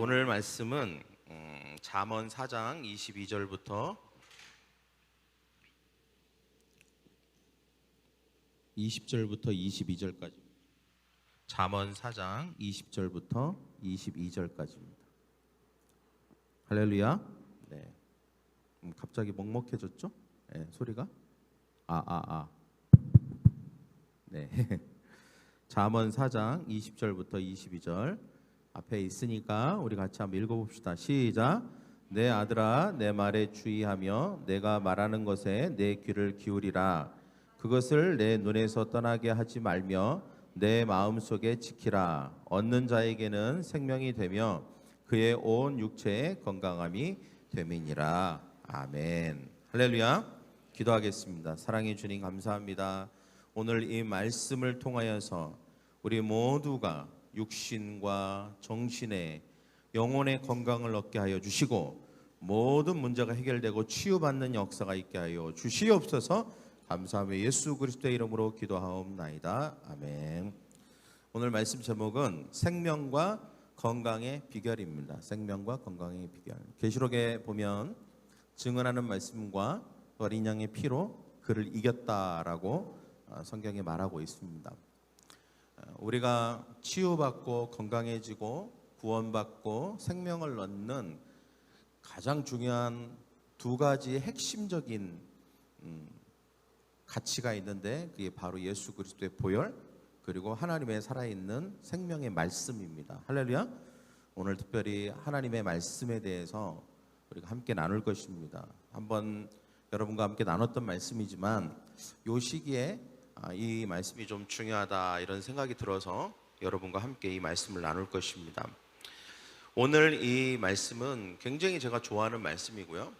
오늘 말씀은 잠언 4장 22절부터 20절부터 22절까지. 잠언 4장 20절부터 22절까지입니다. 할렐루야. 네. 갑자기 먹먹해졌죠? 네, 소리가? 네. 잠언 4장 20절부터 22절 앞에 있으니까 우리 같이 한번 읽어봅시다. 시작. 내 아들아, 내 말에 주의하며 내가 말하는 것에 내 귀를 기울이라. 그것을 내 눈에서 떠나게 하지 말며 내 마음속에 지키라. 얻는 자에게는 생명이 되며 그의 온 육체에 건강함이 됨이니라. 아멘. 할렐루야. 기도하겠습니다. 사랑해 주님 감사합니다. 오늘 이 말씀을 통하여서 우리 모두가 육신과 정신의 영혼의 건강을 얻게 하여 주시고 모든 문제가 해결되고 치유받는 역사가 있게 하여 주시옵소서. 감사하며 예수 그리스도의 이름으로 기도하옵나이다. 아멘. 오늘 말씀 제목은 생명과 건강의 비결입니다. 생명과 건강의 비결. 계시록에 보면 증언하는 말씀과 어린 양의 피로 그를 이겼다라고 성경에 말하고 있습니다. 우리가 치유받고 건강해지고 구원받고 생명을 얻는 가장 중요한 두 가지 핵심적인 가치가 있는데 그게 바로 예수 그리스도의 보혈 그리고 하나님의 살아있는 생명의 말씀입니다. 할렐루야. 오늘 특별히 하나님의 말씀에 대해서 우리가 함께 나눌 것입니다. 한번 여러분과 함께 나눴던 말씀이지만 이 시기에 이 말씀이 좀 중요하다 이런 생각이 들어서 여러분과 함께 이 말씀을 나눌 것입니다. 오늘 이 말씀은 굉장히 제가 좋아하는 말씀이고요.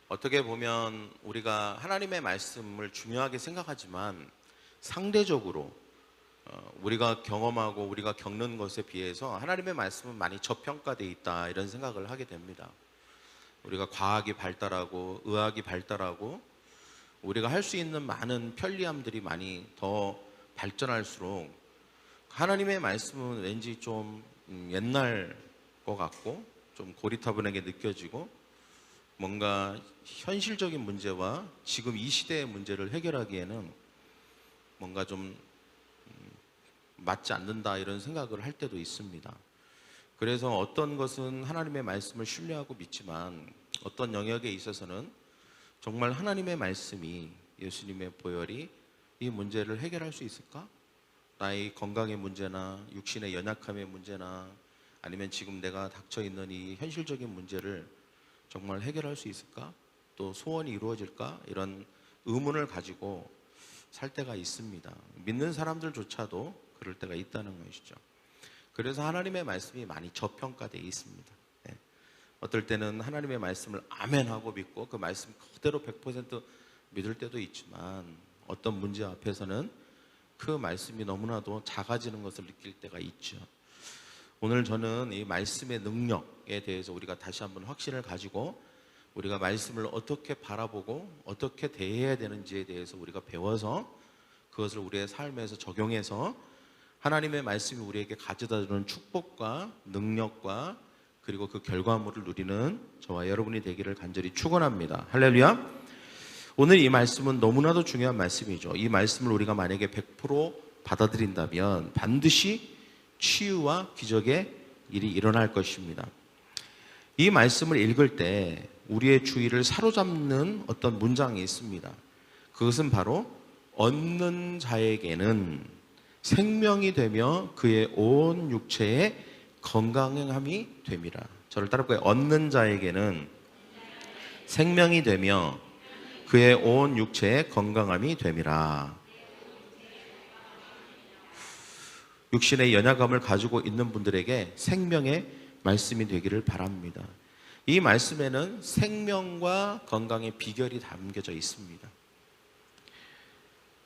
어떻게 보면 우리가 하나님의 말씀을 중요하게 생각하지만 상대적으로 우리가 경험하고 우리가 겪는 것에 비해서 하나님의 말씀은 많이 저평가되어 있다 이런 생각을 하게 됩니다. 우리가 과학이 발달하고 의학이 발달하고 우리가 할 수 있는 많은 편리함들이 많이 더 발전할수록 하나님의 말씀은 왠지 좀 옛날 것 같고 좀 고리타분하게 느껴지고 뭔가 현실적인 문제와 지금 이 시대의 문제를 해결하기에는 뭔가 좀 맞지 않는다 이런 생각을 할 때도 있습니다. 그래서 어떤 것은 하나님의 말씀을 신뢰하고 믿지만 어떤 영역에 있어서는 정말 하나님의 말씀이 예수님의 보혈이 이 문제를 해결할 수 있을까? 나의 건강의 문제나 육신의 연약함의 문제나 아니면 지금 내가 닥쳐있는 이 현실적인 문제를 정말 해결할 수 있을까? 또 소원이 이루어질까? 이런 의문을 가지고 살 때가 있습니다. 믿는 사람들조차도 그럴 때가 있다는 것이죠. 그래서 하나님의 말씀이 많이 저평가되어 있습니다. 어떨 때는 하나님의 말씀을 아멘하고 믿고 그 말씀 그대로 100% 믿을 때도 있지만 어떤 문제 앞에서는 그 말씀이 너무나도 작아지는 것을 느낄 때가 있죠. 오늘 저는 이 말씀의 능력에 대해서 우리가 다시 한번 확신을 가지고 우리가 말씀을 어떻게 바라보고 어떻게 대해야 되는지에 대해서 우리가 배워서 그것을 우리의 삶에서 적용해서 하나님의 말씀이 우리에게 가져다주는 축복과 능력과 그리고 그 결과물을 누리는 저와 여러분이 되기를 간절히 축원합니다. 할렐루야. 오늘 이 말씀은 너무나도 중요한 말씀이죠. 이 말씀을 우리가 만약에 100% 받아들인다면 반드시 치유와 기적의 일이 일어날 것입니다. 이 말씀을 읽을 때 우리의 주의를 사로잡는 어떤 문장이 있습니다. 그것은 바로 얻는 자에게는 생명이 되며 그의 온 육체에 건강함이 됨이라. 저를 따라볼까요? 얻는 자에게는 생명이 되며 그의 온 육체에 건강함이 됨이라. 육신의 연약함을 가지고 있는 분들에게 생명의 말씀이 되기를 바랍니다. 이 말씀에는 생명과 건강의 비결이 담겨져 있습니다.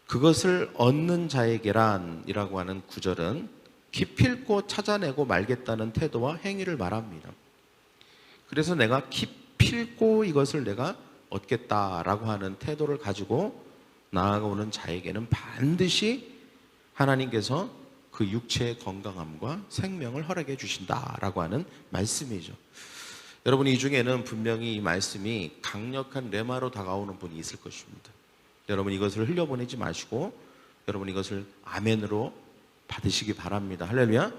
그것을 얻는 자에게란이라고 하는 구절은 기필코 찾아내고 말겠다는 태도와 행위를 말합니다. 그래서 내가 기필코 이것을 내가 얻겠다라고 하는 태도를 가지고 나아가오는 자에게는 반드시 하나님께서 그 육체의 건강함과 생명을 허락해 주신다라고 하는 말씀이죠. 여러분, 이 중에는 분명히 이 말씀이 강력한 레마로 다가오는 분이 있을 것입니다. 여러분, 이것을 흘려보내지 마시고 여러분, 이것을 아멘으로 받으시기 바랍니다. 할렐루야.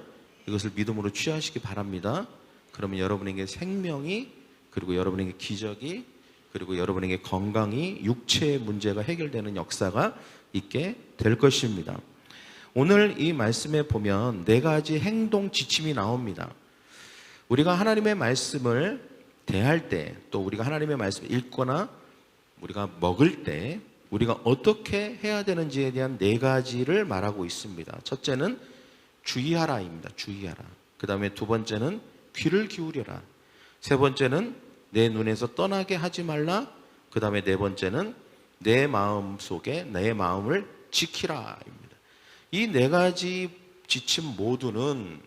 이것을 믿음으로 취하시기 바랍니다. 그러면 여러분에게 생명이, 그리고 여러분에게 기적이, 그리고 여러분에게 건강이, 육체의 문제가 해결되는 역사가 있게 될 것입니다. 오늘 이 말씀에 보면 4가지 행동 지침이 나옵니다. 우리가 하나님의 말씀을 대할 때, 또 우리가 하나님의 말씀을 읽거나 우리가 먹을 때 우리가 어떻게 해야 되는지에 대한 4가지를 말하고 있습니다. 첫째는 주의하라입니다. 주의하라. 그 다음에 2번째는 귀를 기울여라. 3번째는 내 눈에서 떠나게 하지 말라. 그 다음에 4번째는 내 마음 속에 내 마음을 지키라입니다. 이 4가지 지침 모두는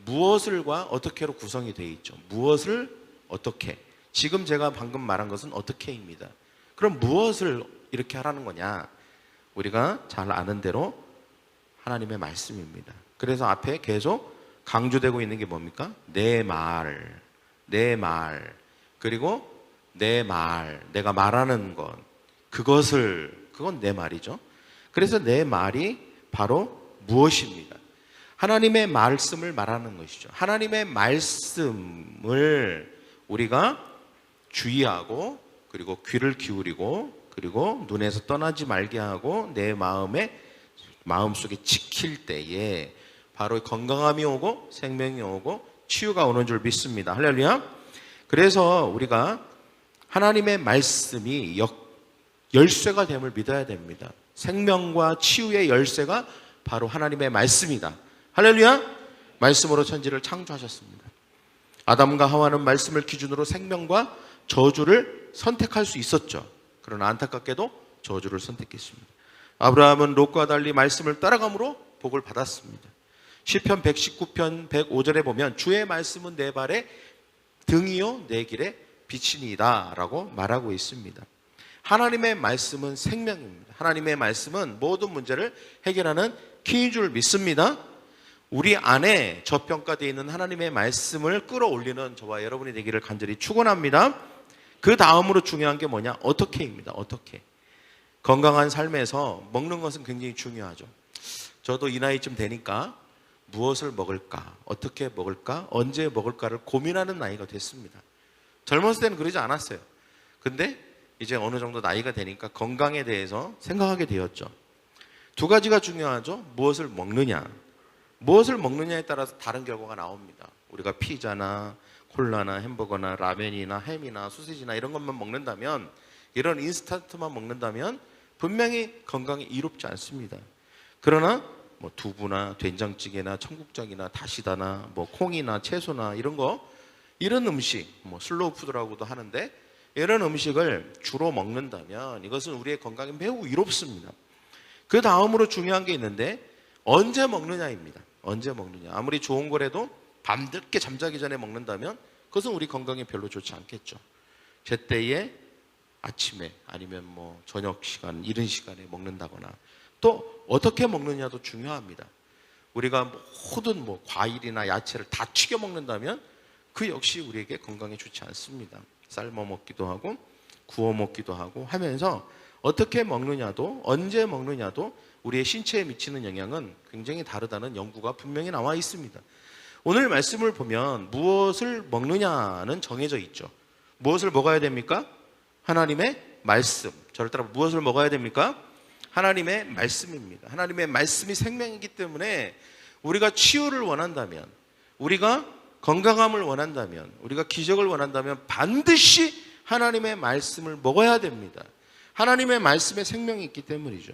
무엇을과 어떻게로 구성이 되어 있죠. 무엇을 어떻게, 지금 제가 방금 말한 것은 어떻게입니다. 그럼 무엇을 이렇게 하라는 거냐? 우리가 잘 아는 대로 하나님의 말씀입니다. 그래서 앞에 계속 강조되고 있는 게 뭡니까? 내 말, 내 말, 그리고 내 말, 내가 말하는 것, 그건 내 말이죠. 그래서 내 말이 바로 무엇입니다? 하나님의 말씀을 말하는 것이죠. 하나님의 말씀을 우리가 주의하고, 그리고 귀를 기울이고, 그리고 눈에서 떠나지 말게 하고 내 마음속에 지킬 때에 바로 건강함이 오고 생명이 오고 치유가 오는 줄 믿습니다. 할렐루야. 그래서 우리가 하나님의 말씀이 열쇠가 됨을 믿어야 됩니다. 생명과 치유의 열쇠가 바로 하나님의 말씀이다. 할렐루야. 말씀으로 천지를 창조하셨습니다. 아담과 하와는 말씀을 기준으로 생명과 저주를 선택할 수 있었죠. 그러나 안타깝게도 저주를 선택했습니다. 아브라함은 롯과 달리 말씀을 따라감으로 복을 받았습니다. 시편 119편 105절에 보면 주의 말씀은 내 발의 등이요 내 길의 빛이니이다 라고 말하고 있습니다. 하나님의 말씀은 생명입니다. 하나님의 말씀은 모든 문제를 해결하는 키인 줄 믿습니다. 우리 안에 저평가되어 있는 하나님의 말씀을 끌어올리는 저와 여러분이 되기를 간절히 축원합니다. 그 다음으로 중요한 게 뭐냐? 어떻게입니다. 어떻게. 건강한 삶에서 먹는 것은 굉장히 중요하죠. 저도 이 나이쯤 되니까 무엇을 먹을까, 어떻게 먹을까, 언제 먹을까를 고민하는 나이가 됐습니다. 젊었을 때는 그러지 않았어요. 근데 이제 어느 정도 나이가 되니까 건강에 대해서 생각하게 되었죠. 2가지가 중요하죠. 무엇을 먹느냐. 무엇을 먹느냐에 따라서 다른 결과가 나옵니다. 우리가 피자나 콜라나 햄버거나 라면이나 햄이나 소시지나 이런 것만 먹는다면, 이런 인스턴트만 먹는다면 분명히 건강에 이롭지 않습니다. 그러나 뭐 두부나 된장찌개나 청국장이나 다시다나 뭐 콩이나 채소나 이런 음식, 뭐 슬로우 푸드라고도 하는데, 이런 음식을 주로 먹는다면 이것은 우리의 건강에 매우 이롭습니다. 그 다음으로 중요한 게 있는데 언제 먹느냐입니다. 언제 먹느냐. 아무리 좋은 거라도 밤늦게 잠자기 전에 먹는다면 그것은 우리 건강에 별로 좋지 않겠죠. 제때에 아침에 아니면 뭐 저녁 시간, 이른 시간에 먹는다거나, 또 어떻게 먹느냐도 중요합니다. 우리가 모든 과일이나 야채를 다 튀겨 먹는다면 그 역시 우리에게 건강에 좋지 않습니다. 삶아 먹기도 하고 구워 먹기도 하고 하면서 어떻게 먹느냐도, 언제 먹느냐도 우리의 신체에 미치는 영향은 굉장히 다르다는 연구가 분명히 나와 있습니다. 오늘 말씀을 보면 무엇을 먹느냐는 정해져 있죠. 무엇을 먹어야 됩니까? 하나님의 말씀. 저를 따라 무엇을 먹어야 됩니까? 하나님의 말씀입니다. 하나님의 말씀이 생명이기 때문에 우리가 치유를 원한다면, 우리가 건강함을 원한다면, 우리가 기적을 원한다면 반드시 하나님의 말씀을 먹어야 됩니다. 하나님의 말씀에 생명이 있기 때문이죠.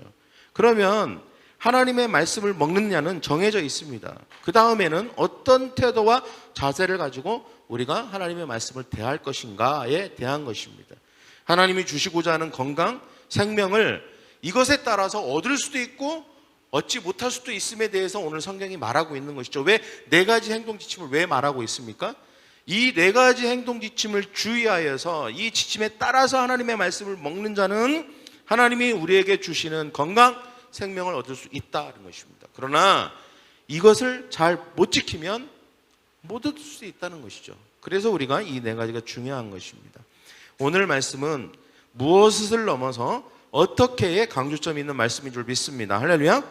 그러면 하나님의 말씀을 먹느냐는 정해져 있습니다. 그 다음에는 어떤 태도와 자세를 가지고 우리가 하나님의 말씀을 대할 것인가에 대한 것입니다. 하나님이 주시고자 하는 건강, 생명을 이것에 따라서 얻을 수도 있고 얻지 못할 수도 있음에 대해서 오늘 성경이 말하고 있는 것이죠. 왜 4가지 행동 지침을 왜 말하고 있습니까? 이 4가지 행동 지침을 주의하여서 이 지침에 따라서 하나님의 말씀을 먹는 자는 하나님이 우리에게 주시는 건강, 생명을 얻을 수 있다는 것입니다. 그러나 이것을 잘 못 지키면 못 얻을 수 있다는 것이죠. 그래서 우리가 이 네 가지가 중요한 것입니다. 오늘 말씀은 무엇을 넘어서 어떻게의 강조점이 있는 말씀인 줄 믿습니다. 할렐루야.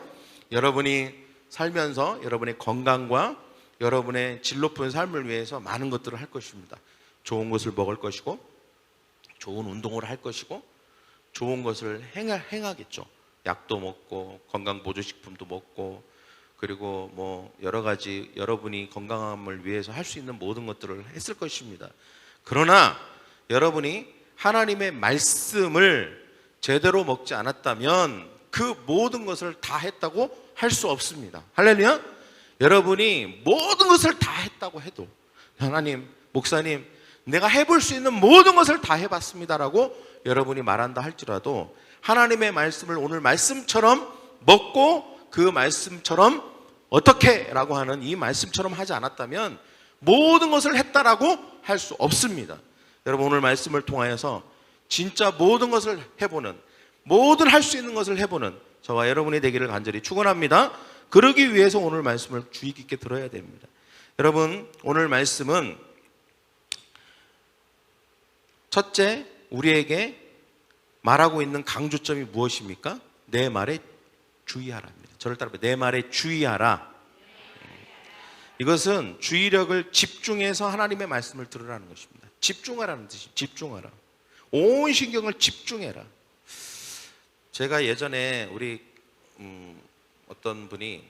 여러분이 살면서 여러분의 건강과 여러분의 질 높은 삶을 위해서 많은 것들을 할 것입니다. 좋은 것을 먹을 것이고, 좋은 운동을 할 것이고, 좋은 것을 행하겠죠. 약도 먹고 건강보조식품도 먹고, 그리고 뭐 여러 가지 여러분이 건강함을 위해서 할 수 있는 모든 것들을 했을 것입니다. 그러나 여러분이 하나님의 말씀을 제대로 먹지 않았다면 그 모든 것을 다 했다고 할 수 없습니다. 할렐루야. 여러분이 모든 것을 다 했다고 해도, 하나님, 목사님, 내가 해볼 수 있는 모든 것을 다 해봤습니다라고 여러분이 말한다 할지라도 하나님의 말씀을 오늘 말씀처럼 먹고 그 말씀처럼 어떻게 라고 하는 이 말씀처럼 하지 않았다면 모든 것을 했다라고 할 수 없습니다. 여러분, 오늘 말씀을 통하여서 진짜 모든 것을 해보는, 모든 할 수 있는 것을 해보는 저와 여러분이 되기를 간절히 축원합니다. 그러기 위해서 오늘 말씀을 주의 깊게 들어야 됩니다. 여러분, 오늘 말씀은 첫째, 우리에게 말하고 있는 강조점이 무엇입니까? 내 말에 주의하라입니다. 저를 따라해요. 내 말에 주의하라. 이것은 주의력을 집중해서 하나님의 말씀을 들으라는 것입니다. 집중하라는 뜻이에요. 집중하라. 온 신경을 집중해라. 제가 예전에 우리 어떤 분이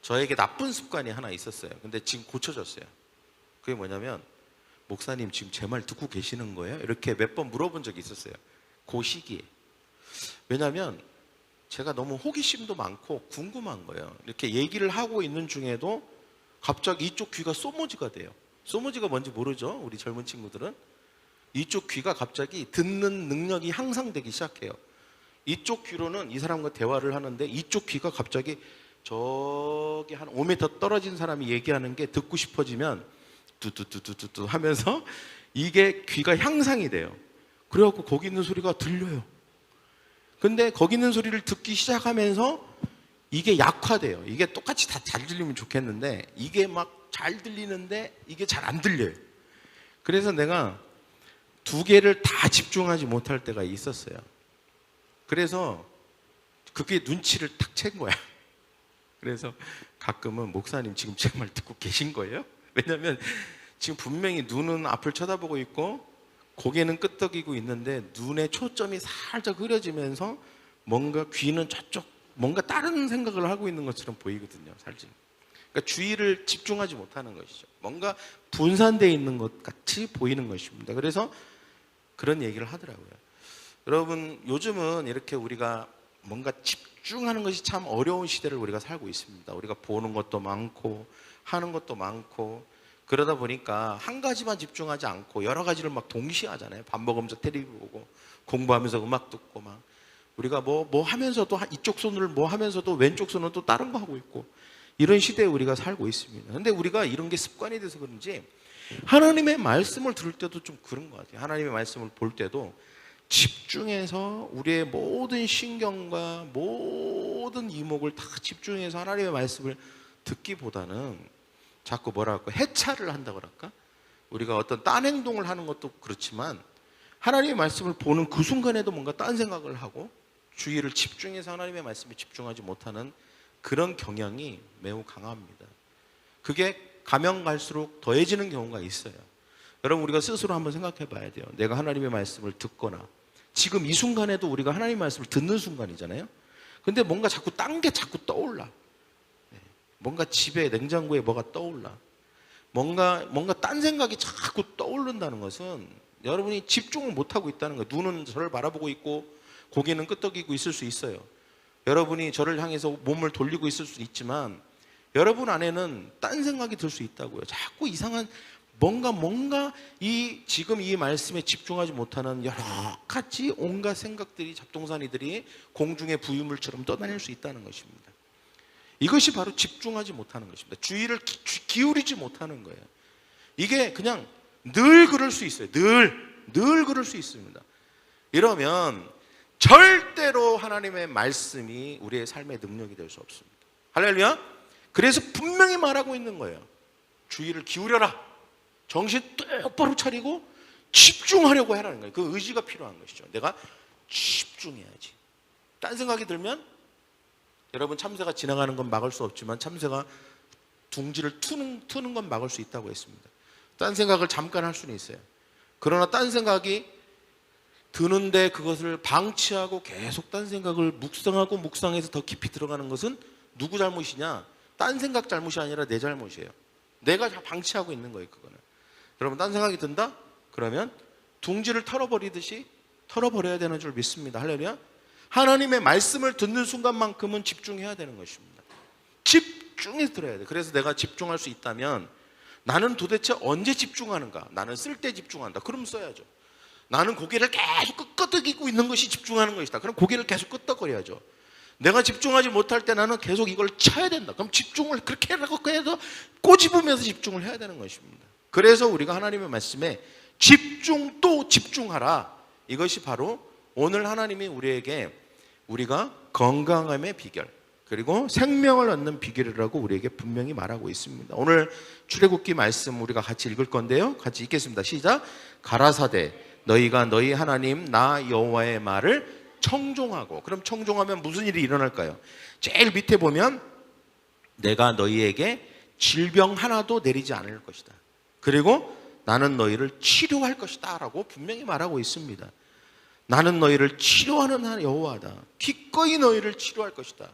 저에게 나쁜 습관이 하나 있었어요. 근데 지금 고쳐졌어요. 그게 뭐냐면, 목사님 지금 제 말 듣고 계시는 거예요? 이렇게 몇 번 물어본 적이 있었어요. 그 시기에. 왜냐하면 제가 너무 호기심도 많고 궁금한 거예요. 이렇게 얘기를 하고 있는 중에도 갑자기 이쪽 귀가 소모지가 돼요. 소모지가 뭔지 모르죠? 우리 젊은 친구들은. 이쪽 귀가 갑자기 듣는 능력이 향상되기 시작해요. 이쪽 귀로는 이 사람과 대화를 하는데 이쪽 귀가 갑자기 저기 한 5m 떨어진 사람이 얘기하는 게 듣고 싶어지면 뚜뚜뚜뚜뚜 하면서 이게 귀가 향상이 돼요. 그래갖고 거기 있는 소리가 들려요. 근데 거기 있는 소리를 듣기 시작하면서 이게 약화돼요. 이게 똑같이 다 잘 들리면 좋겠는데 이게 막 잘 들리는데 이게 잘 안 들려요. 그래서 내가 두 개를 다 집중하지 못할 때가 있었어요. 그래서 그게 눈치를 탁 챈 거야. 그래서 가끔은 목사님 지금 제 말 듣고 계신 거예요? 왜냐면 지금 분명히 눈은 앞을 쳐다보고 있고 고개는 끄덕이고 있는데 눈에 초점이 살짝 흐려지면서 뭔가 귀는 저쪽 뭔가 다른 생각을 하고 있는 것처럼 보이거든요. 살짝. 그러니까 주의를 집중하지 못하는 것이죠. 뭔가 분산되어 있는 것 같이 보이는 것입니다. 그래서 그런 얘기를 하더라고요. 여러분, 요즘은 이렇게 우리가 뭔가 집중하는 것이 참 어려운 시대를 우리가 살고 있습니다. 우리가 보는 것도 많고 하는 것도 많고 그러다 보니까 한 가지만 집중하지 않고 여러 가지를 막 동시에 하잖아요. 밥 먹으면서 텔레비 보고 공부하면서 음악 듣고 막 우리가 뭐 하면서도 이쪽 손을 뭐 하면서도 왼쪽 손은 또 다른 거 하고 있고 이런 시대에 우리가 살고 있습니다. 근데 우리가 이런 게 습관이 돼서 그런지 하나님의 말씀을 들을 때도 좀 그런 것 같아요. 하나님의 말씀을 볼 때도 집중해서 우리의 모든 신경과 모든 이목을 다 집중해서 하나님의 말씀을 듣기보다는 자꾸 뭐랄까 해찰을 한다고 할까? 우리가 어떤 딴 행동을 하는 것도 그렇지만 하나님의 말씀을 보는 그 순간에도 뭔가 딴 생각을 하고 주의를 집중해서 하나님의 말씀에 집중하지 못하는 그런 경향이 매우 강합니다. 그게 가면 갈수록 더해지는 경우가 있어요. 여러분, 우리가 스스로 한번 생각해 봐야 돼요. 내가 하나님의 말씀을 듣거나 지금 이 순간에도 우리가 하나님의 말씀을 듣는 순간이잖아요. 근데 뭔가 자꾸 딴 게 자꾸 떠올라. 뭔가 집에 냉장고에 뭐가 떠올라. 뭔가 딴 생각이 자꾸 떠오른다는 것은 여러분이 집중을 못하고 있다는 거예요. 눈은 저를 바라보고 있고 고개는 끄덕이고 있을 수 있어요. 여러분이 저를 향해서 몸을 돌리고 있을 수 있지만 여러분 안에는 딴 생각이 들 수 있다고요. 자꾸 이상한 뭔가 지금 이 말씀에 집중하지 못하는 여러 가지 온갖 생각들이 잡동사니들이 공중의 부유물처럼 떠다닐 수 있다는 것입니다. 이것이 바로 집중하지 못하는 것입니다. 주의를 기울이지 못하는 거예요. 이게 그냥 늘 그럴 수 있어요. 늘 그럴 수 있습니다. 이러면 절대로 하나님의 말씀이 우리의 삶의 능력이 될 수 없습니다. 할렐루야. 그래서 분명히 말하고 있는 거예요. 주의를 기울여라. 정신 똑바로 차리고 집중하려고 해라는 거예요. 그 의지가 필요한 것이죠. 내가 집중해야지. 딴 생각이 들면 여러분, 참새가 지나가는 건 막을 수 없지만 참새가 둥지를 트는 건 막을 수 있다고 했습니다. 딴 생각을 잠깐 할 수는 있어요. 그러나 딴 생각이 드는데 그것을 방치하고 계속 딴 생각을 묵상해서 더 깊이 들어가는 것은 누구 잘못이냐? 딴 생각 잘못이 아니라 내 잘못이에요. 내가 방치하고 있는 거예요. 그거는. 여러분, 딴 생각이 든다? 그러면 둥지를 털어버리듯이 털어버려야 되는 줄 믿습니다. 할렐루야. 하나님의 말씀을 듣는 순간만큼은 집중해야 되는 것입니다. 집중해서 들어야 돼. 그래서 내가 집중할 수 있다면 나는 도대체 언제 집중하는가? 나는 쓸 때 집중한다. 그럼 써야죠. 나는 고개를 계속 끄덕이고 있는 것이 집중하는 것이다. 그럼 고개를 계속 끄덕거려야죠. 내가 집중하지 못할 때 나는 계속 이걸 쳐야 된다. 그럼 집중을 그렇게 해서 꼬집으면서 집중을 해야 되는 것입니다. 그래서 우리가 하나님의 말씀에 집중 또 집중하라. 이것이 바로 오늘 하나님이 우리에게 우리가 건강함의 비결 그리고 생명을 얻는 비결이라고 우리에게 분명히 말하고 있습니다. 오늘 출애굽기 말씀 우리가 같이 읽을 건데요. 같이 읽겠습니다. 시작. 가라사대 너희가 너희 하나님 나 여호와의 말을 청종하고. 그럼 청종하면 무슨 일이 일어날까요? 제일 밑에 보면 내가 너희에게 질병 하나도 내리지 않을 것이다. 그리고 나는 너희를 치료할 것이다 라고 분명히 말하고 있습니다. 나는 너희를 치료하는 여호와다. 기꺼이 너희를 치료할 것이다.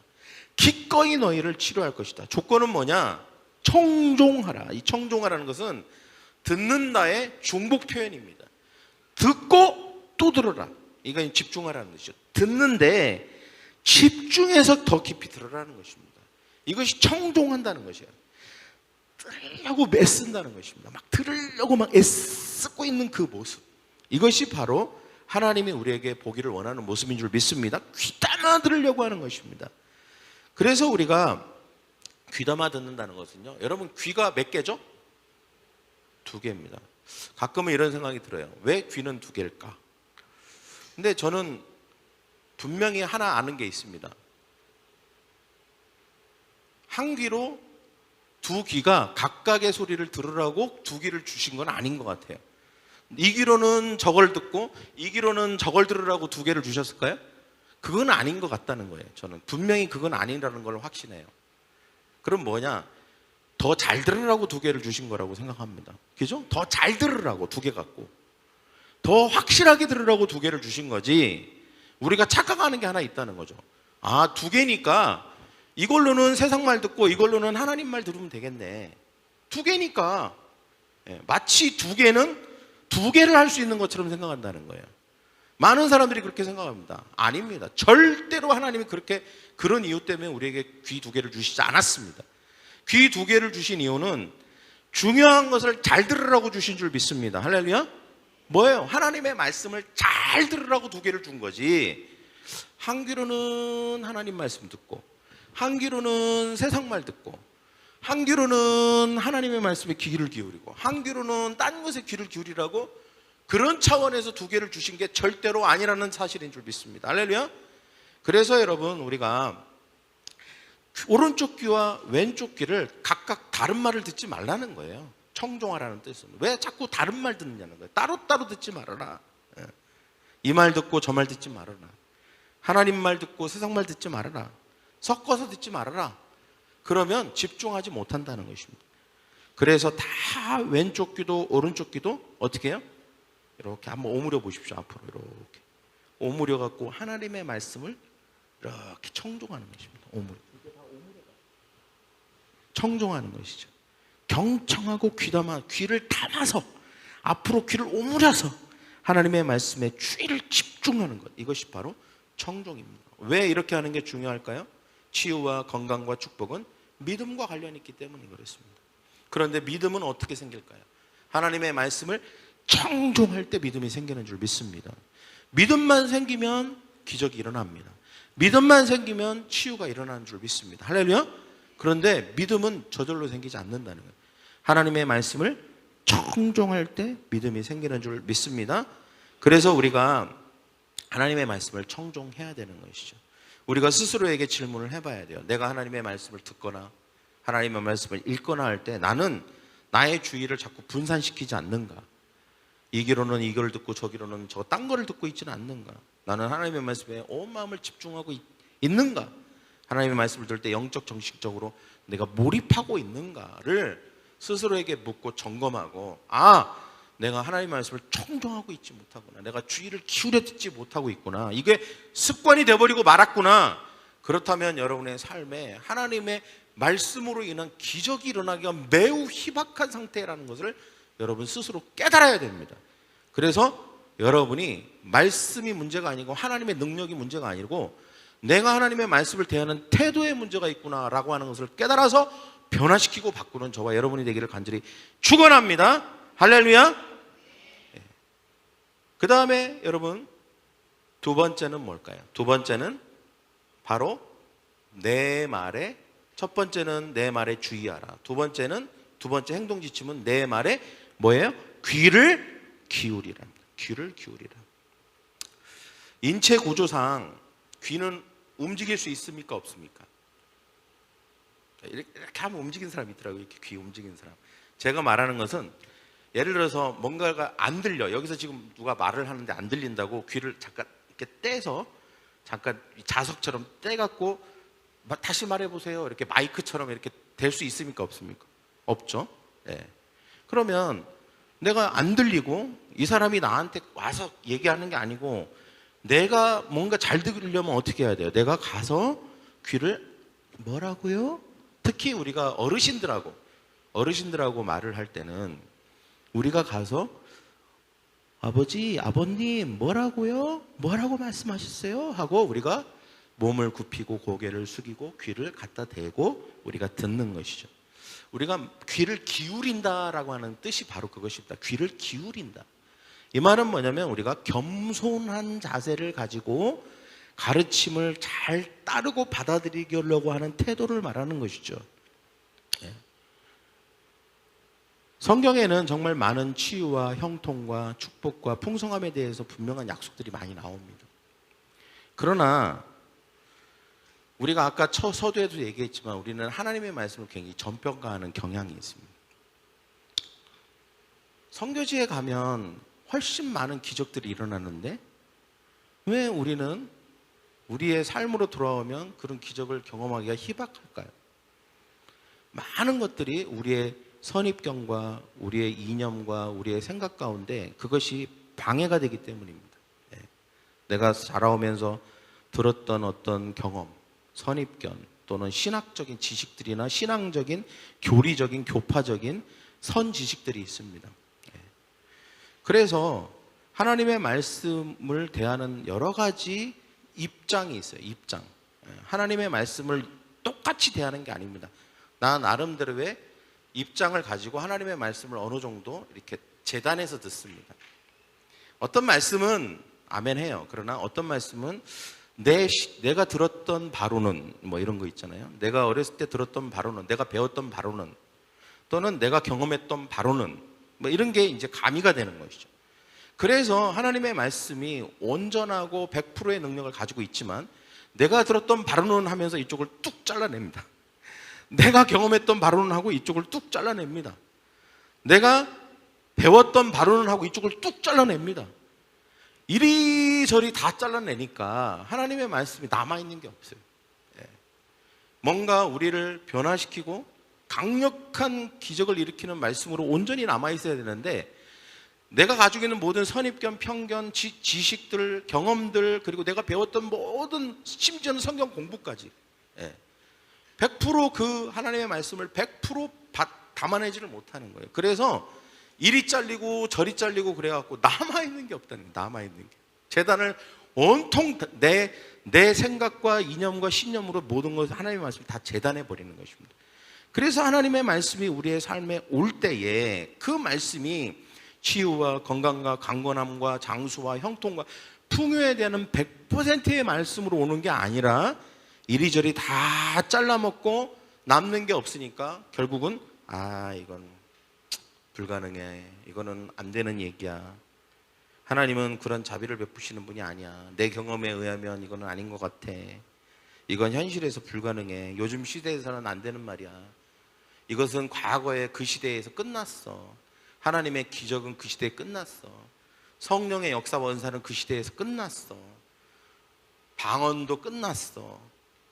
기꺼이 너희를 치료할 것이다. 조건은 뭐냐? 청종하라. 이 청종하라는 것은 듣는다의 중복 표현입니다. 듣고 또 들어라. 이건 집중하라는 것이죠. 듣는데 집중해서 더 깊이 들어라는 것입니다. 이것이 청종한다는 것이에요. 들으려고 애쓴다는 것입니다. 막 들으려고 막 애쓰고 있는 그 모습. 이것이 바로 하나님이 우리에게 보기를 원하는 모습인 줄 믿습니다. 귀담아 들으려고 하는 것입니다. 그래서 우리가 귀담아 듣는다는 것은요, 여러분 귀가 몇 개죠? 2개입니다. 가끔은 이런 생각이 들어요. 왜 귀는 2개일까? 근데 저는 분명히 하나 아는 게 있습니다. 한 귀로 2귀가 각각의 소리를 들으라고 2귀를 주신 건 아닌 것 같아요. 이 귀로는 저걸 듣고 이 귀로는 저걸 들으라고 2개를 주셨을까요? 그건 아닌 것 같다는 거예요. 저는 분명히 그건 아니라는 걸 확신해요. 그럼 뭐냐? 더 잘 들으라고 2개를 주신 거라고 생각합니다. 그죠? 더 잘 들으라고 2개 갖고 더 확실하게 들으라고 2개를 주신 거지. 우리가 착각하는 게 하나 있다는 거죠. 아, 2개니까 이걸로는 세상 말 듣고 이걸로는 하나님 말 들으면 되겠네. 2개니까 마치 2개는 2개를 할 수 있는 것처럼 생각한다는 거예요. 많은 사람들이 그렇게 생각합니다. 아닙니다. 절대로 하나님이 그런 이유 때문에 우리에게 귀 2개를 주시지 않았습니다. 귀 2개를 주신 이유는 중요한 것을 잘 들으라고 주신 줄 믿습니다. 할렐루야. 뭐예요? 하나님의 말씀을 잘 들으라고 2개를 준 거지. 한 귀로는 하나님 말씀 듣고 한 귀로는 세상 말 듣고 한 귀로는 하나님의 말씀에 귀를 기울이고 한 귀로는 딴 것에 귀를 기울이라고 그런 차원에서 2개를 주신 게 절대로 아니라는 사실인 줄 믿습니다. 할렐루야. 그래서 여러분 우리가 오른쪽 귀와 왼쪽 귀를 각각 다른 말을 듣지 말라는 거예요. 청종하라는 뜻은. 왜 자꾸 다른 말 듣느냐는 거예요. 따로따로 듣지 말아라. 이 말 듣고 저 말 듣지 말아라. 하나님 말 듣고 세상 말 듣지 말아라. 섞어서 듣지 말아라. 그러면 집중하지 못한다는 것입니다. 그래서 다 왼쪽 귀도 오른쪽 귀도 어떻게 해요? 이렇게 한번 오므려 보십시오. 앞으로 이렇게 오므려 갖고 하나님의 말씀을 이렇게 청종하는 것입니다. 청종하는 것이죠. 경청하고 귀를 담아서 앞으로 귀를 오므려서 하나님의 말씀에 주의를 집중하는 것. 이것이 바로 청종입니다. 왜 이렇게 하는 게 중요할까요? 치유와 건강과 축복은 믿음과 관련이 있기 때문에 그렇습니다. 그런데 믿음은 어떻게 생길까요? 하나님의 말씀을 청종할 때 믿음이 생기는 줄 믿습니다. 믿음만 생기면 기적이 일어납니다. 믿음만 생기면 치유가 일어나는 줄 믿습니다. 할렐루야. 그런데 믿음은 저절로 생기지 않는다는 거예요. 하나님의 말씀을 청종할 때 믿음이 생기는 줄 믿습니다. 그래서 우리가 하나님의 말씀을 청종해야 되는 것이죠. 우리가 스스로에게 질문을 해봐야 돼요. 내가 하나님의 말씀을 듣거나 하나님의 말씀을 읽거나 할 때 나는 나의 주의를 자꾸 분산시키지 않는가? 이기로는 이걸 듣고 저기로는 저 딴 거를 듣고 있지는 않는가? 나는 하나님의 말씀에 온 마음을 집중하고 있는가? 하나님의 말씀을 들을 때 영적 정신적으로 내가 몰입하고 있는가를 스스로에게 묻고 점검하고, 내가 하나님의 말씀을 청종하고 있지 못하구나, 내가 주의를 기울여 듣지 못하고 있구나, 이게 습관이 되어버리고 말았구나. 그렇다면 여러분의 삶에 하나님의 말씀으로 인한 기적이 일어나기가 매우 희박한 상태라는 것을 여러분 스스로 깨달아야 됩니다. 그래서 여러분이 말씀이 문제가 아니고 하나님의 능력이 문제가 아니고 내가 하나님의 말씀을 대하는 태도에 문제가 있구나라고 하는 것을 깨달아서 변화시키고 바꾸는 저와 여러분이 되기를 간절히 축원합니다. 할렐루야. 그 다음에 여러분 두 번째는 뭘까요? 두 번째는 바로 내 말에, 첫 번째는 내 말에 주의하라. 두 번째 행동 지침은 내 말에 뭐예요? 귀를 기울이라. 귀를 기울이라. 인체 구조상 귀는 움직일 수 있습니까? 없습니까? 이렇게 하면 움직이는 사람이 있더라고요. 이렇게 귀 움직이는 사람. 제가 말하는 것은 예를 들어서 뭔가가 안 들려. 여기서 지금 누가 말을 하는데 안 들린다고 귀를 잠깐 이렇게 떼서 잠깐 자석처럼 떼갖고 다시 말해보세요. 이렇게 마이크처럼 이렇게 될 수 있습니까? 없습니까? 없죠. 네. 그러면 내가 안 들리고 이 사람이 나한테 와서 얘기하는 게 아니고 내가 뭔가 잘 들으려면 어떻게 해야 돼요? 내가 가서 귀를 뭐라고요? 특히 우리가 어르신들하고 말을 할 때는 우리가 가서 아버지, 아버님 뭐라고요? 뭐라고 말씀하셨어요? 하고 우리가 몸을 굽히고 고개를 숙이고 귀를 갖다 대고 우리가 듣는 것이죠. 우리가 귀를 기울인다라고 하는 뜻이 바로 그것입니다. 귀를 기울인다. 이 말은 뭐냐면 우리가 겸손한 자세를 가지고 가르침을 잘 따르고 받아들이려고 하는 태도를 말하는 것이죠. 성경에는 정말 많은 치유와 형통과 축복과 풍성함에 대해서 분명한 약속들이 많이 나옵니다. 그러나 우리가 아까 서두에도 얘기했지만 우리는 하나님의 말씀을 굉장히 전평가하는 경향이 있습니다. 선교지에 가면 훨씬 많은 기적들이 일어나는데 왜 우리는 우리의 삶으로 돌아오면 그런 기적을 경험하기가 희박할까요? 많은 것들이 우리의 선입견과 우리의 이념과 우리의 생각 가운데 그것이 방해가 되기 때문입니다. 내가 자라오면서 들었던 어떤 경험, 선입견 또는 신학적인 지식들이나 신앙적인 교리적인 교파적인 선지식들이 있습니다. 그래서 하나님의 말씀을 대하는 여러 가지 입장이 있어요. 입장. 하나님의 말씀을 똑같이 대하는 게 아닙니다. 나 나름대로의 입장을 가지고 하나님의 말씀을 어느 정도 이렇게 재단해서 듣습니다. 어떤 말씀은 아멘 해요. 그러나 어떤 말씀은 내가 들었던 바로는 뭐 이런 거 있잖아요. 내가 어렸을 때 들었던 바로는, 내가 배웠던 바로는, 또는 내가 경험했던 바로는 뭐 이런 게 이제 가미가 되는 것이죠. 그래서 하나님의 말씀이 온전하고 100%의 능력을 가지고 있지만 내가 들었던 바로는 하면서 이쪽을 뚝 잘라냅니다. 내가 경험했던 바로는 하고 이쪽을 뚝 잘라냅니다. 내가 배웠던 바로는 하고 이쪽을 뚝 잘라냅니다. 이리저리 다 잘라내니까 하나님의 말씀이 남아있는 게 없어요. 뭔가 우리를 변화시키고 강력한 기적을 일으키는 말씀으로 온전히 남아있어야 되는데 내가 가지고 있는 모든 선입견, 편견, 지식들, 경험들, 그리고 내가 배웠던 모든, 심지어는 성경 공부까지 100% 그 하나님의 말씀을 100% 담아내지를 못하는 거예요. 그래서 이리 잘리고 저리 잘리고 그래갖고 남아있는 게 없다는 거예요. 남아있는 게. 재단을 온통 내 생각과 이념과 신념으로 모든 것을 하나님의 말씀을 다 재단해버리는 것입니다. 그래서 하나님의 말씀이 우리의 삶에 올 때에 그 말씀이 치유와 건강과 강건함과 장수와 형통과 풍요에 대한 100%의 말씀으로 오는 게 아니라 이리저리 다 잘라먹고 남는 게 없으니까 결국은 이건 불가능해, 이거는 안 되는 얘기야, 하나님은 그런 자비를 베푸시는 분이 아니야, 내 경험에 의하면 이거는 아닌 것 같아, 이건 현실에서 불가능해, 요즘 시대에서는 안 되는 말이야, 이것은 과거에 그 시대에서 끝났어. 하나님의 기적은 그 시대에 끝났어. 성령의 역사 원사는 그 시대에서 끝났어. 방언도 끝났어.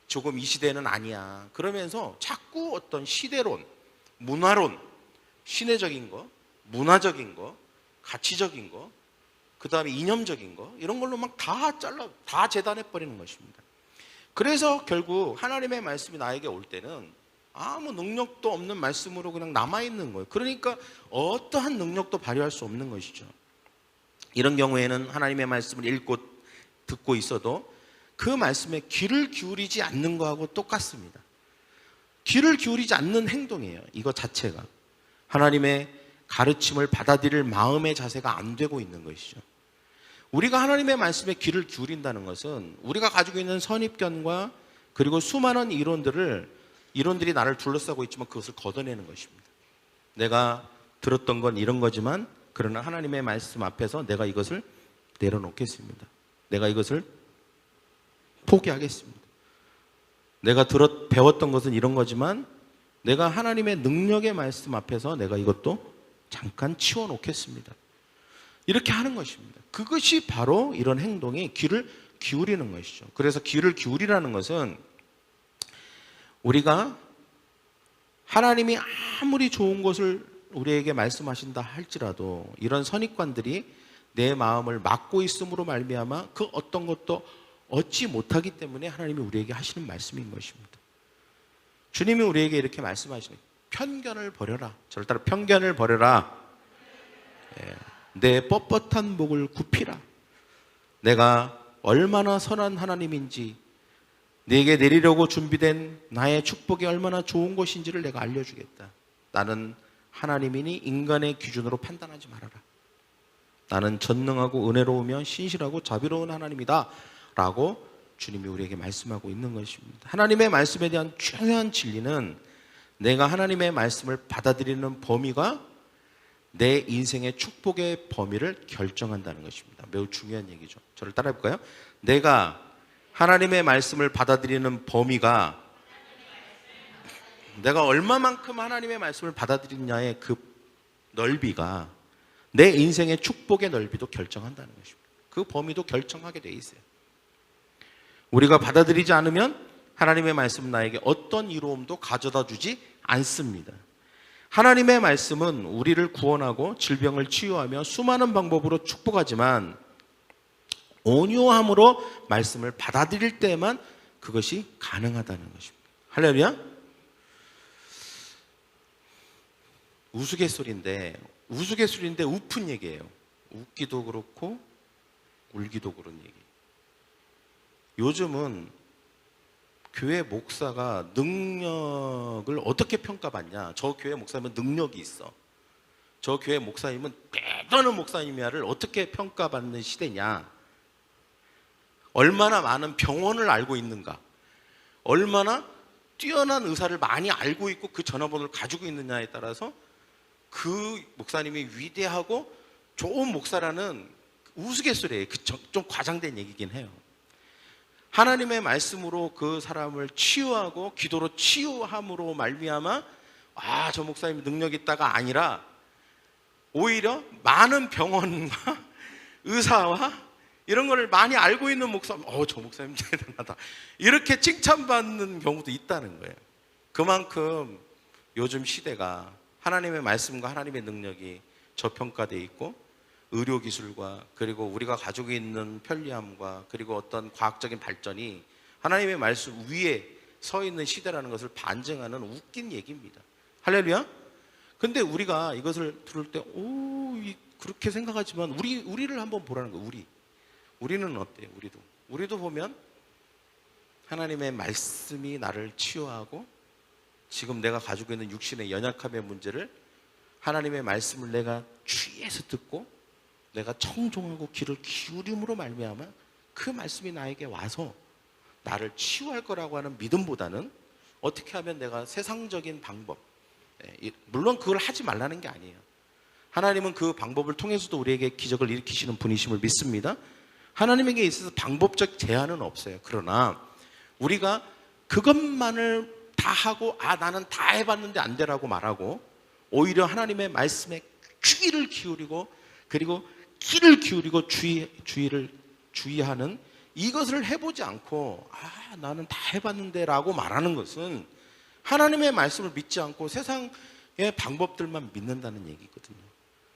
조금 이 시대는 아니야. 그러면서 자꾸 어떤 시대론, 문화론, 신혜적인 거, 문화적인 거, 가치적인 거, 그 다음에 이념적인 거, 이런 걸로 막 다 재단해 버리는 것입니다. 그래서 결국 하나님의 말씀이 나에게 올 때는 아무 능력도 없는 말씀으로 그냥 남아있는 거예요. 그러니까 어떠한 능력도 발휘할 수 없는 것이죠. 이런 경우에는 하나님의 말씀을 읽고 듣고 있어도 그 말씀에 귀를 기울이지 않는 거하고 똑같습니다. 귀를 기울이지 않는 행동이에요. 이거 자체가 하나님의 가르침을 받아들일 마음의 자세가 안 되고 있는 것이죠. 우리가 하나님의 말씀에 귀를 기울인다는 것은 우리가 가지고 있는 선입견과 그리고 수많은 이론들이 나를 둘러싸고 있지만 그것을 걷어내는 것입니다. 내가 들었던 건 이런 거지만 그러나 하나님의 말씀 앞에서 내가 이것을 내려놓겠습니다. 내가 이것을 포기하겠습니다. 내가 배웠던 것은 이런 거지만 내가 하나님의 능력의 말씀 앞에서 내가 이것도 잠깐 치워놓겠습니다. 이렇게 하는 것입니다. 그것이 바로 이런 행동이 귀를 기울이는 것이죠. 그래서 귀를 기울이라는 것은 우리가 하나님이 아무리 좋은 것을 우리에게 말씀하신다 할지라도 이런 선입관들이 내 마음을 막고 있음으로 말미암아 그 어떤 것도 얻지 못하기 때문에 하나님이 우리에게 하시는 말씀인 것입니다. 주님이 우리에게 이렇게 말씀하시는 편견을 버려라. 저를 따라 편견을 버려라. 내 뻣뻣한 목을 굽히라. 내가 얼마나 선한 하나님인지 네게 내리려고 준비된 나의 축복이 얼마나 좋은 것인지를 내가 알려주겠다. 나는 하나님이니 인간의 기준으로 판단하지 말아라. 나는 전능하고 은혜로우며 신실하고 자비로운 하나님이다 라고 주님이 우리에게 말씀하고 있는 것입니다. 하나님의 말씀에 대한 중요한 진리는 내가 하나님의 말씀을 받아들이는 범위가 내 인생의 축복의 범위를 결정한다는 것입니다. 매우 중요한 얘기죠. 저를 따라해 볼까요? 내가 하나님의 말씀을 받아들이는 범위가 내가 얼마만큼 하나님의 말씀을 받아들이냐의 그 넓이가 내 인생의 축복의 넓이도 결정한다는 것입니다. 그 범위도 결정하게 돼 있어요. 우리가 받아들이지 않으면 하나님의 말씀은 나에게 어떤 이로움도 가져다 주지 않습니다. 하나님의 말씀은 우리를 구원하고 질병을 치유하며 수많은 방법으로 축복하지만 온유함으로 말씀을 받아들일 때만 그것이 가능하다는 것입니다. 할렐루야. 우스갯소리인데 우픈 얘기예요. 웃기도 그렇고 울기도 그런 얘기. 요즘은 교회 목사가 능력을 어떻게 평가받냐. 저 교회 목사님은 능력이 있어. 저 교회 목사님은 대단한 목사님이야를 어떻게 평가받는 시대냐. 얼마나 많은 병원을 알고 있는가. 얼마나 뛰어난 의사를 많이 알고 있고 그 전화번호를 가지고 있느냐에 따라서 그 목사님이 위대하고 좋은 목사라는 우스갯소리예요. 좀 과장된 얘기긴 해요. 하나님의 말씀으로 그 사람을 치유하고 기도로 치유함으로 말미암아 저 목사님 능력 있다가 아니라 오히려 많은 병원과 의사와 이런 거를 많이 알고 있는 목사님, 저 목사님 대단하다 이렇게 칭찬받는 경우도 있다는 거예요. 그만큼 요즘 시대가 하나님의 말씀과 하나님의 능력이 저평가되어 있고 의료기술과 그리고 우리가 가지고 있는 편리함과 그리고 어떤 과학적인 발전이 하나님의 말씀 위에 서 있는 시대라는 것을 반증하는 웃긴 얘기입니다. 할렐루야. 근데 우리가 이것을 들을 때 그렇게 생각하지만 우리를 한번 보라는 거예요. 우리는 어때요? 우리도 보면 하나님의 말씀이 나를 치유하고 지금 내가 가지고 있는 육신의 연약함의 문제를 하나님의 말씀을 내가 주의해서 듣고 내가 청종하고 귀를 기울임으로 말미암아 그 말씀이 나에게 와서 나를 치유할 거라고 하는 믿음보다는 어떻게 하면 내가 세상적인 방법, 물론 그걸 하지 말라는 게 아니에요. 하나님은 그 방법을 통해서도 우리에게 기적을 일으키시는 분이심을 믿습니다. 하나님에게 있어서 방법적 제한은 없어요. 그러나 우리가 그것만을 다 하고 나는 다 해봤는데 안 되라고 말하고, 오히려 하나님의 말씀에 귀를 기울이고 그리고 귀를 기울이고 주의하는, 이것을 해보지 않고 나는 다 해봤는데 라고 말하는 것은 하나님의 말씀을 믿지 않고 세상의 방법들만 믿는다는 얘기거든요.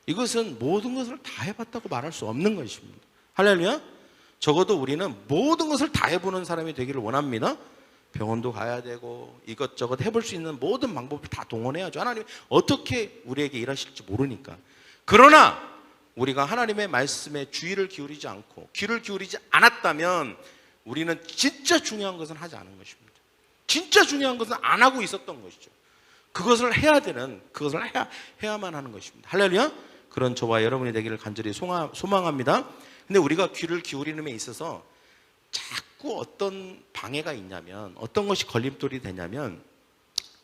이것은 모든 것을 다 해봤다고 말할 수 없는 것입니다. 할렐루야. 적어도 우리는 모든 것을 다 해보는 사람이 되기를 원합니다. 병원도 가야 되고 이것저것 해볼 수 있는 모든 방법을 다 동원해야죠. 하나님이 어떻게 우리에게 일하실지 모르니까. 그러나 우리가 하나님의 말씀에 주의를 기울이지 않고 귀를 기울이지 않았다면 우리는 진짜 중요한 것은 하지 않은 것입니다. 진짜 중요한 것은 안 하고 있었던 것이죠. 그것을 해야 되는, 그것을 해야만 하는 것입니다. 할렐루야. 그런 저와 여러분이 되기를 간절히 소망합니다. 근데 우리가 귀를 기울이는 데 있어서 자꾸 어떤 방해가 있냐면, 어떤 것이 걸림돌이 되냐면,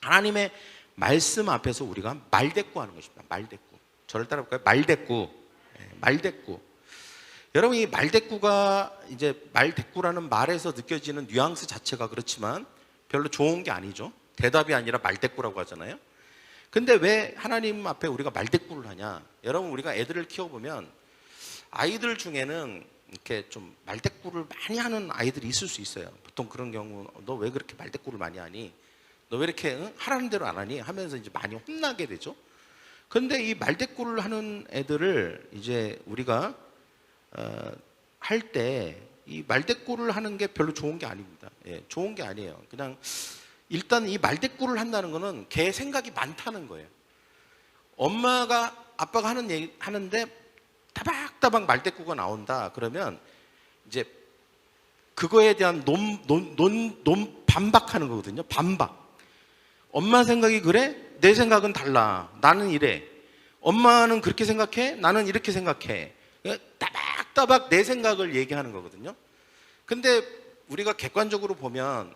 하나님의 말씀 앞에서 우리가 말대꾸하는 것입니다. 말대꾸. 저를 따라볼까요? 말대꾸. 말대꾸. 여러분, 이 말대꾸가 이제 말대꾸라는 말에서 느껴지는 뉘앙스 자체가 그렇지만 별로 좋은 게 아니죠. 대답이 아니라 말대꾸라고 하잖아요. 근데 왜 하나님 앞에 우리가 말대꾸를 하냐? 여러분, 우리가 애들을 키워보면 아이들 중에는 이렇게 좀 말대꾸를 많이 하는 아이들이 있을 수 있어요. 보통 그런 경우, 너 왜 그렇게 말대꾸를 많이 하니? 너 왜 이렇게 하라는 대로 안 하니? 하면서 이제 많이 혼나게 되죠. 근데 이 말대꾸를 하는 애들을 이제 우리가 할 때 이 말대꾸를 하는 게 별로 좋은 게 아닙니다. 좋은 게 아니에요. 그냥 일단 이 말대꾸를 한다는 거는 걔 생각이 많다는 거예요. 엄마가 아빠가 하는 얘기 하는데 따박따박 말대꾸가 나온다. 그러면 이제 그거에 대한 반박하는 거거든요. 반박. 엄마 생각이 그래? 내 생각은 달라. 나는 이래. 엄마는 그렇게 생각해? 나는 이렇게 생각해. 따박따박 내 생각을 얘기하는 거거든요. 근데 우리가 객관적으로 보면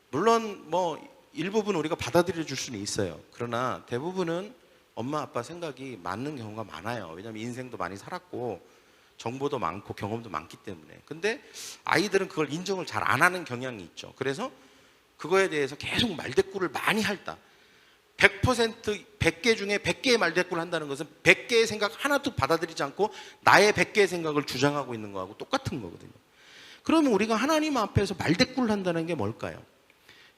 물론 뭐 일부분 우리가 받아들여 줄 수는 있어요. 그러나 대부분은 엄마 아빠 생각이 맞는 경우가 많아요. 왜냐하면 인생도 많이 살았고 정보도 많고 경험도 많기 때문에. 근데 아이들은 그걸 인정을 잘 안 하는 경향이 있죠. 그래서 그거에 대해서 계속 말대꾸를 많이 할다. 100% 100개 중에 100개의 말대꾸를 한다는 것은 100개의 생각 하나도 받아들이지 않고 나의 100개의 생각을 주장하고 있는 거하고 똑같은 거거든요. 그러면 우리가 하나님 앞에서 말대꾸를 한다는 게 뭘까요?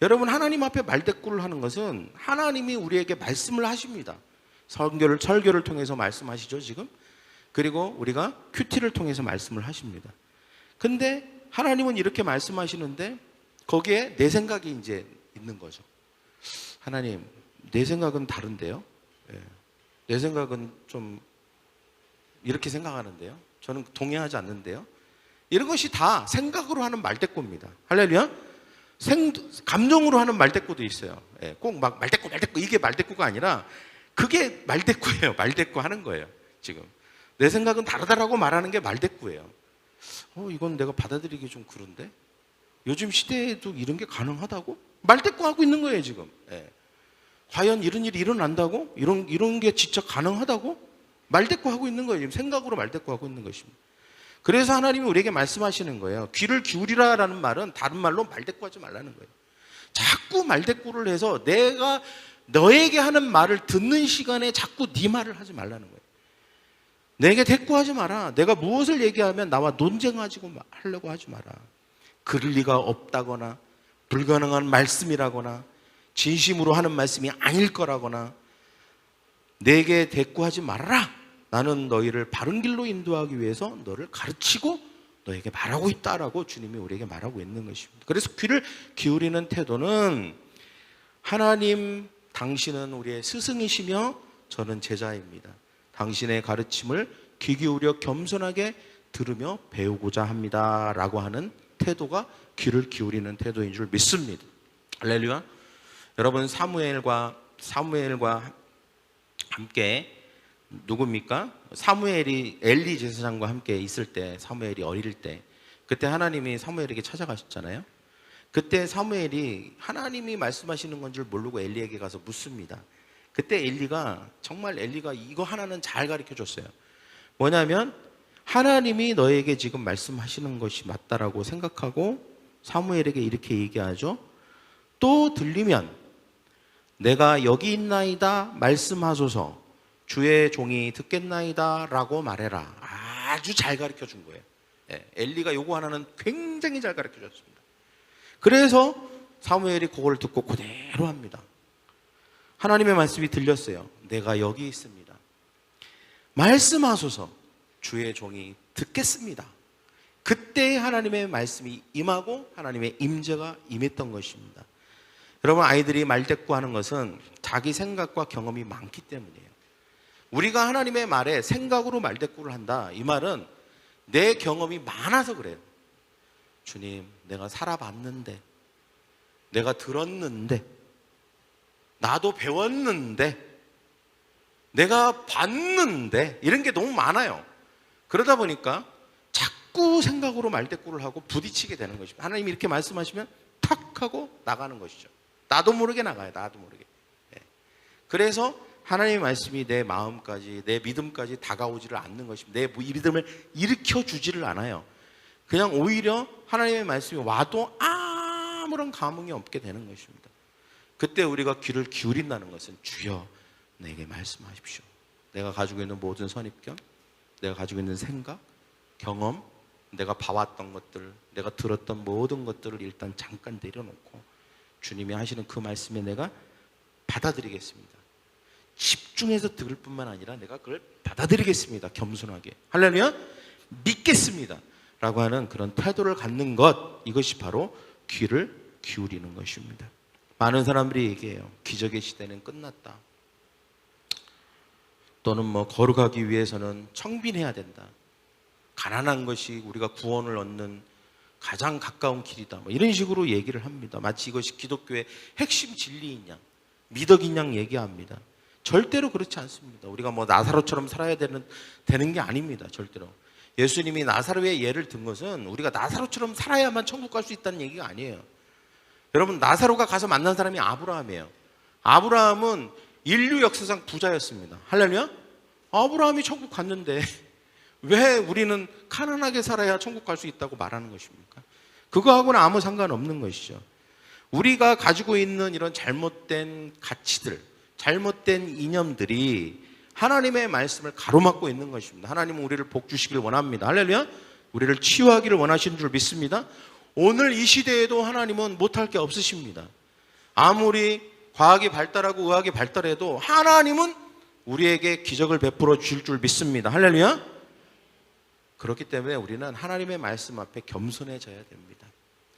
여러분, 하나님 앞에 말대꾸를 하는 것은 하나님이 우리에게 말씀을 하십니다. 설교를 통해서 말씀하시죠, 지금. 그리고 우리가 큐티를 통해서 말씀을 하십니다. 근데 하나님은 이렇게 말씀하시는데 거기에 내 생각이 이제 있는 거죠. 하나님, 내 생각은 다른데요. 내 생각은 좀 이렇게 생각하는데요. 저는 동의하지 않는데요. 이런 것이 다 생각으로 하는 말대꾸입니다. 할렐루야. 감정으로 하는 말대꾸도 있어요. 꼭 막 말대꾸 이게 말대꾸가 아니라 그게 말대꾸예요. 말대꾸 하는 거예요. 지금 내 생각은 다르다라고 말하는 게 말대꾸예요. 이건 내가 받아들이기 좀 그런데 요즘 시대에도 이런 게 가능하다고? 말대꾸하고 있는 거예요 지금. 과연 이런 일이 일어난다고? 이런 게 진짜 가능하다고? 말대꾸하고 있는 거예요. 지금 생각으로 말대꾸하고 있는 것입니다. 그래서 하나님이 우리에게 말씀하시는 거예요. 귀를 기울이라라는 말은 다른 말로 말대꾸하지 말라는 거예요. 자꾸 말대꾸를 해서 내가 너에게 하는 말을 듣는 시간에 자꾸 네 말을 하지 말라는 거예요. 내게 대꾸하지 마라. 내가 무엇을 얘기하면 나와 논쟁하려고 하지 마라. 그럴 리가 없다거나 불가능한 말씀이라거나 진심으로 하는 말씀이 아닐 거라거나 내게 대꾸하지 말아라. 나는 너희를 바른 길로 인도하기 위해서 너를 가르치고 너에게 말하고 있다라고 주님이 우리에게 말하고 있는 것입니다. 그래서 귀를 기울이는 태도는 하나님, 당신은 우리의 스승이시며 저는 제자입니다. 당신의 가르침을 귀 기울여 겸손하게 들으며 배우고자 합니다 라고 하는 태도가 귀를 기울이는 태도인 줄 믿습니다. 할렐루야. 여러분, 사무엘과 함께 누굽니까? 사무엘이 엘리 제사장과 함께 있을 때, 사무엘이 어릴 때, 그때 하나님이 사무엘에게 찾아가셨잖아요. 그때 사무엘이 하나님이 말씀하시는 건 줄 모르고 엘리에게 가서 묻습니다. 그때 엘리가 이거 하나는 잘 가르쳐 줬어요. 뭐냐면 하나님이 너에게 지금 말씀하시는 것이 맞다라고 생각하고 사무엘에게 이렇게 얘기하죠. 또 들리면 내가 여기 있나이다 말씀하소서 주의 종이 듣겠나이다 라고 말해라. 아주 잘 가르쳐 준 거예요. 엘리가 요거 하나는 굉장히 잘 가르쳐 줬습니다. 그래서 사무엘이 그걸 듣고 그대로 합니다. 하나님의 말씀이 들렸어요. 내가 여기 있습니다. 말씀하소서 주의 종이 듣겠습니다. 그때 하나님의 말씀이 임하고 하나님의 임재가 임했던 것입니다. 여러분, 아이들이 말대꾸하는 것은 자기 생각과 경험이 많기 때문이에요. 우리가 하나님의 말에 생각으로 말대꾸를 한다. 이 말은 내 경험이 많아서 그래요. 주님, 내가 살아봤는데, 내가 들었는데, 나도 배웠는데, 내가 봤는데, 이런 게 너무 많아요. 그러다 보니까 자꾸 생각으로 말대꾸를 하고 부딪히게 되는 것입니다. 하나님이 이렇게 말씀하시면 탁 하고 나가는 것이죠. 나도 모르게 나가요. 나도 모르게. 그래서 하나님의 말씀이 내 마음까지, 내 믿음까지 다가오지를 않는 것입니다. 내 믿음을 일으켜주지를 않아요. 그냥 오히려 하나님의 말씀이 와도 아무런 감흥이 없게 되는 것입니다. 그때 우리가 귀를 기울인다는 것은 주여 내게 말씀하십시오. 내가 가지고 있는 모든 선입견, 내가 가지고 있는 생각, 경험, 내가 봐왔던 것들, 내가 들었던 모든 것들을 일단 잠깐 내려놓고 주님이 하시는 그 말씀에 내가 받아들이겠습니다. 집중해서 들을 뿐만 아니라 내가 그걸 받아들이겠습니다. 겸손하게. 할렐루야. 믿겠습니다 라고 하는 그런 태도를 갖는 것, 이것이 바로 귀를 기울이는 것입니다. 많은 사람들이 얘기해요. 기적의 시대는 끝났다. 또는 거룩하기 위해서는 청빈해야 된다. 가난한 것이 우리가 구원을 얻는 가장 가까운 길이다. 이런 식으로 얘기를 합니다. 마치 이것이 기독교의 핵심 진리인 양, 미덕인 양 얘기합니다. 절대로 그렇지 않습니다. 우리가 나사로처럼 살아야 되는 게 아닙니다. 절대로. 예수님이 나사로의 예를 든 것은 우리가 나사로처럼 살아야만 천국 갈 수 있다는 얘기가 아니에요. 여러분, 나사로가 가서 만난 사람이 아브라함이에요. 아브라함은 인류 역사상 부자였습니다. 할렐루야? 아브라함이 천국 갔는데 왜 우리는 가난하게 살아야 천국 갈 수 있다고 말하는 것입니까? 그거하고는 아무 상관없는 것이죠. 우리가 가지고 있는 이런 잘못된 가치들, 잘못된 이념들이 하나님의 말씀을 가로막고 있는 것입니다. 하나님은 우리를 복 주시길 원합니다. 할렐루야. 우리를 치유하기를 원하시는 줄 믿습니다. 오늘 이 시대에도 하나님은 못할 게 없으십니다. 아무리 과학이 발달하고 의학이 발달해도 하나님은 우리에게 기적을 베풀어 주실 줄 믿습니다. 할렐루야. 그렇기 때문에 우리는 하나님의 말씀 앞에 겸손해져야 됩니다.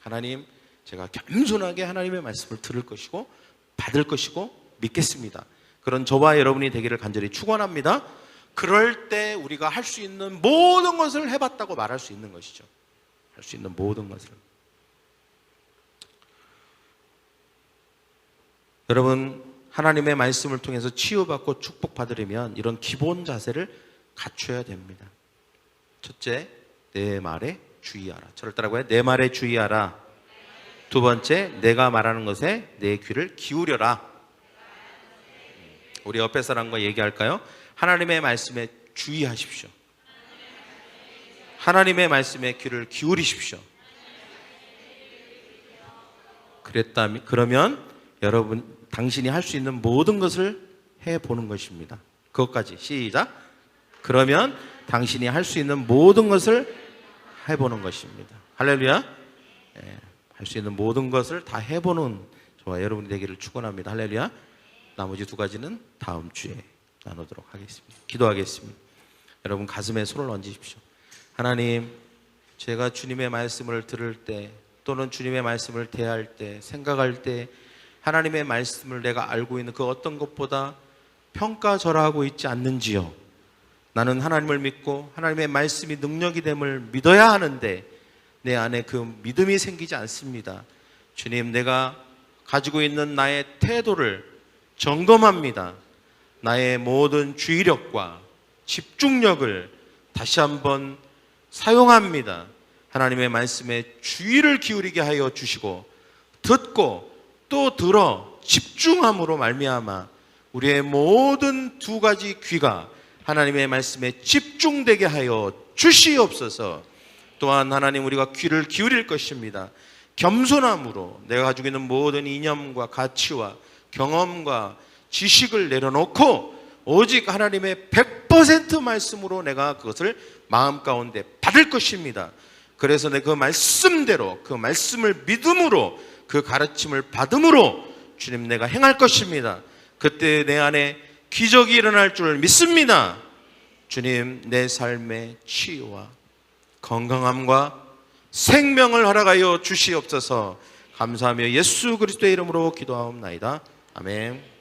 하나님, 제가 겸손하게 하나님의 말씀을 들을 것이고 받을 것이고 믿겠습니다. 그런 저와 여러분이 되기를 간절히 축원합니다. 그럴 때 우리가 할 수 있는 모든 것을 해봤다고 말할 수 있는 것이죠. 할 수 있는 모든 것을. 여러분, 하나님의 말씀을 통해서 치유받고 축복받으려면 이런 기본 자세를 갖춰야 됩니다. 첫째, 내 말에 주의하라. 저를 따라고요. 내 말에 주의하라. 두 번째, 내가 말하는 것에 내 귀를 기울여라. 우리 옆에 사람과 얘기할까요? 하나님의 말씀에 주의하십시오. 하나님의 말씀에 귀를 기울이십시오. 그러면 여러분, 당신이 할 수 있는 모든 것을 해보는 것입니다. 그것까지 시작. 그러면 당신이 할 수 있는 모든 것을 해보는 것입니다. 할렐루야. 할 수 있는 모든 것을 다 해보는 저와 여러분이 되기를 축원합니다. 할렐루야. 나머지 두 가지는 다음 주에 나누도록 하겠습니다. 기도하겠습니다. 여러분, 가슴에 손을 얹으십시오. 하나님, 제가 주님의 말씀을 들을 때 또는 주님의 말씀을 대할 때, 생각할 때 하나님의 말씀을 내가 알고 있는 그 어떤 것보다 평가절하하고 있지 않는지요. 나는 하나님을 믿고 하나님의 말씀이 능력이 됨을 믿어야 하는데 내 안에 그 믿음이 생기지 않습니다. 주님, 내가 가지고 있는 나의 태도를 점검합니다. 나의 모든 주의력과 집중력을 다시 한번 사용합니다. 하나님의 말씀에 주의를 기울이게 하여 주시고 듣고 또 들어 집중함으로 말미암아 우리의 모든 두 가지 귀가 하나님의 말씀에 집중되게 하여 주시옵소서. 또한 하나님, 우리가 귀를 기울일 것입니다. 겸손함으로 내가 가지고 있는 모든 이념과 가치와 경험과 지식을 내려놓고 오직 하나님의 100% 말씀으로 내가 그것을 마음 가운데 받을 것입니다. 그래서 내 그 말씀대로, 그 말씀을 믿음으로, 그 가르침을 받음으로 주님 내가 행할 것입니다. 그때 내 안에 기적이 일어날 줄 믿습니다. 주님, 내 삶의 치유와 건강함과 생명을 허락하여 주시옵소서. 감사하며 예수 그리스도의 이름으로 기도하옵나이다. 아멘.